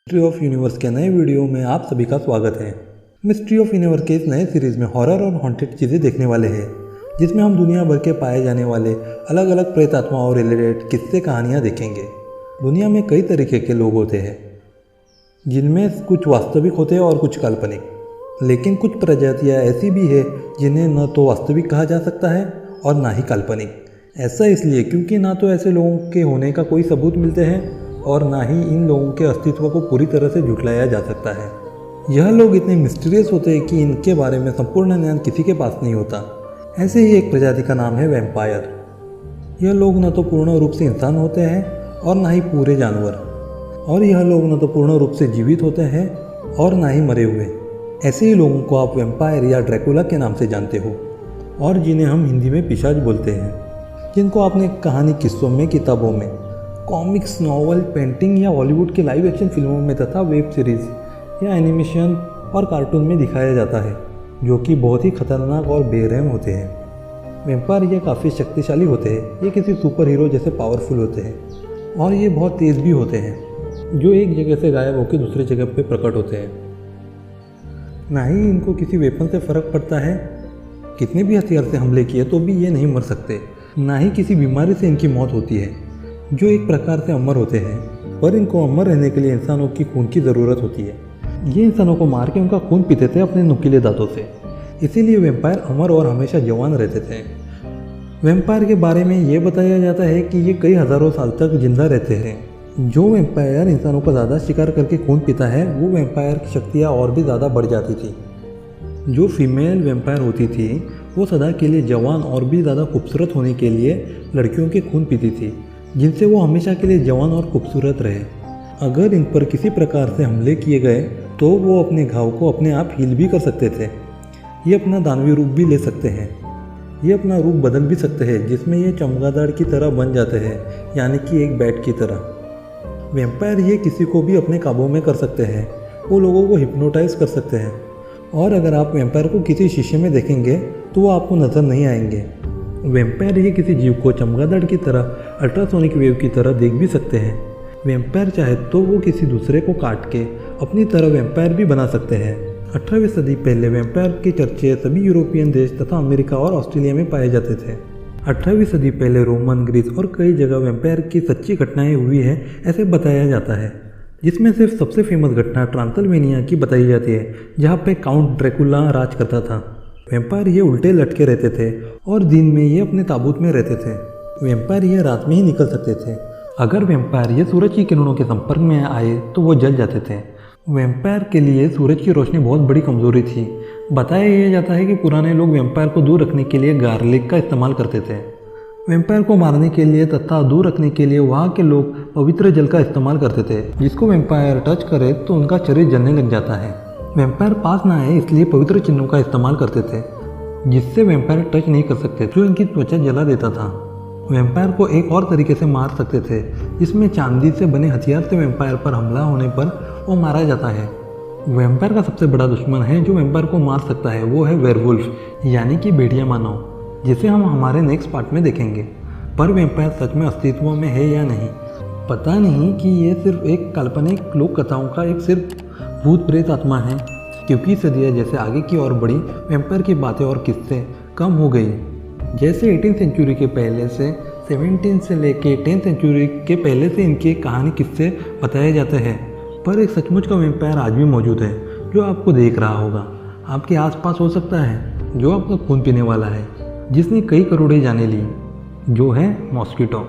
Mystery of universe के नए video में आप सभी का स्वागत है। मिस्ट्री ऑफ यूनिवर्स के इस नए सीरीज़ में हॉरर और हॉन्टेड चीज़ें देखने वाले हैं, जिसमें हम दुनिया भर के पाए जाने वाले अलग अलग प्रेत आत्माओं रिलेटेड किस्से कहानियाँ देखेंगे। दुनिया में कई तरीके के लोग होते हैं, जिनमें कुछ वास्तविक होते हैं और कुछ काल्पनिक, लेकिन कुछ प्रजातियाँ ऐसी भी है जिन्हें न तो वास्तविक कहा जा सकता है और ना ही काल्पनिक। ऐसा इसलिए क्योंकि ना तो ऐसे लोगों के होने का कोई सबूत मिलते हैं और ना ही इन लोगों के अस्तित्व को पूरी तरह से झुठलाया जा सकता है। यह लोग इतने मिस्टीरियस होते हैं कि इनके बारे में संपूर्ण ज्ञान किसी के पास नहीं होता। ऐसे ही एक प्रजाति का नाम है वैम्पायर। यह लोग न तो पूर्ण रूप से इंसान होते हैं और ना ही पूरे जानवर, और यह लोग न तो पूर्ण रूप से जीवित होते हैं और ना ही मरे हुए। ऐसे ही लोगों को आप वैम्पायर या ड्रैकुला के नाम से जानते हो, और जिन्हें हम हिंदी में पिशाच बोलते हैं, जिनको आपने कहानी किस्सों में, किताबों में, कॉमिक्स, नॉवल, पेंटिंग या हॉलीवुड की लाइव एक्शन फिल्मों में तथा वेब सीरीज़ या एनिमेशन और कार्टून में दिखाया जाता है, जो कि बहुत ही खतरनाक और बेरहम होते हैं। वैम्पायर ये काफ़ी शक्तिशाली होते हैं। ये किसी सुपर हीरो जैसे पावरफुल होते हैं, और ये बहुत तेज़ भी होते हैं, जो एक जगह से गायब होकर दूसरी जगह पर प्रकट होते हैं। ना ही इनको किसी वेपन से फ़र्क पड़ता है। कितने भी हथियार से हमले किए तो भी ये नहीं मर सकते। ना ही किसी बीमारी से इनकी मौत होती है, जो एक प्रकार से अमर होते हैं। पर इनको अमर रहने के लिए इंसानों की खून की ज़रूरत होती है। ये इंसानों को मार के उनका खून पीते थे अपने नुकीले दांतों से। इसीलिए वैम्पायर अमर और हमेशा जवान रहते थे। वैम्पायर के बारे में ये बताया जाता है कि ये कई हज़ारों साल तक जिंदा रहते हैं। जो वैम्पायर इंसानों का ज़्यादा शिकार करके खून पीता है, वो वैम्पायर की शक्तियाँ और भी ज़्यादा बढ़ जाती थी। जो फीमेल वैम्पायर होती थी, वो सदा के लिए जवान और भी ज़्यादा खूबसूरत होने के लिए लड़कियों के खून पीती थी, जिनसे वो हमेशा के लिए जवान और खूबसूरत रहे। अगर इन पर किसी प्रकार से हमले किए गए तो वो अपने घाव को अपने आप हील भी कर सकते थे। ये अपना दानवी रूप भी ले सकते हैं। ये अपना रूप बदल भी सकते हैं, जिसमें ये चमगादड़ की तरह बन जाते हैं, यानी कि एक बैट की तरह। वैम्पायर ये किसी को भी अपने काबू में कर सकते हैं। वो लोगों को हिप्नोटाइज कर सकते हैं, और अगर आप वैम्पायर को किसी शीशे में देखेंगे तो वो आपको नज़र नहीं आएंगे। वैम्पायर ये किसी जीव को चमगादड़ की तरह, अल्ट्रासोनिक वेव की तरह देख भी सकते हैं। वैम्पायर चाहे तो वो किसी दूसरे को काट के अपनी तरह वैम्पायर भी बना सकते हैं। 18वीं सदी पहले वैम्पायर के चर्चे सभी यूरोपियन देश तथा अमेरिका और ऑस्ट्रेलिया में पाए जाते थे। 18वीं सदी पहले रोमन, ग्रीस और कई जगह वैम्पायर की सच्ची घटनाएं हुई है ऐसे बताया जाता है, जिसमें सिर्फ सबसे फेमस घटना ट्रांसिल्वेनिया की बताई जाती है, जहाँ पे काउंट ड्रैकुला राज करता था। वैम्पायर ये उल्टे लटके रहते थे और दिन में ये अपने ताबूत में रहते थे। वैम्पायर ये रात में ही निकल सकते थे। अगर वैम्पायर ये सूरज की किरणों के संपर्क में आए तो वो जल जाते थे। वैम्पायर के लिए सूरज की रोशनी बहुत बड़ी कमजोरी थी। बताया जाता है कि पुराने लोग वैम्पायर को दूर रखने के लिए गार्लिक का इस्तेमाल करते थे। वैम्पायर को मारने के लिए तथा दूर रखने के लिए वहाँ के लोग पवित्र जल का इस्तेमाल करते थे, जिसको वैम्पायर टच करे तो उनका शरीर जलने लग जाता है। वैम्पायर पास ना आए इसलिए पवित्र चिन्हों का इस्तेमाल करते थे, जिससे वैम्पायर टच नहीं कर सकते, जो इनकी त्वचा जला देता था। वैम्पायर को एक और तरीके से मार सकते थे, जिसमें चांदी से बने हथियार से वैम्पायर पर हमला होने पर वो मारा जाता है। वैम्पायर का सबसे बड़ा दुश्मन है जो वैम्पायर को मार सकता है, वो है वेयरवुल्फ, यानी कि भेड़िया मानव, जिसे हम हमारे नेक्स्ट पार्ट में देखेंगे। पर वैम्पायर सच में अस्तित्व में है या नहीं, पता नहीं कि ये सिर्फ एक काल्पनिक लोक कथाओं का एक सिर्फ भूत प्रेत आत्मा है। क्योंकि सदियाँ जैसे आगे की ओर बढ़ी, वैम्पायर की बातें और किस्से कम हो गई। जैसे 18th सेंचुरी के पहले से 17 से लेके 10th सेंचुरी के पहले से इनके कहानी किस्से बताए जाते हैं। पर एक सचमुच का वैम्पायर आज भी मौजूद है, जो आपको देख रहा होगा, आपके आसपास हो सकता है, जो आपका खून पीने वाला है, जिसने कई करोड़ें जानें ली, जो है मॉस्किटो।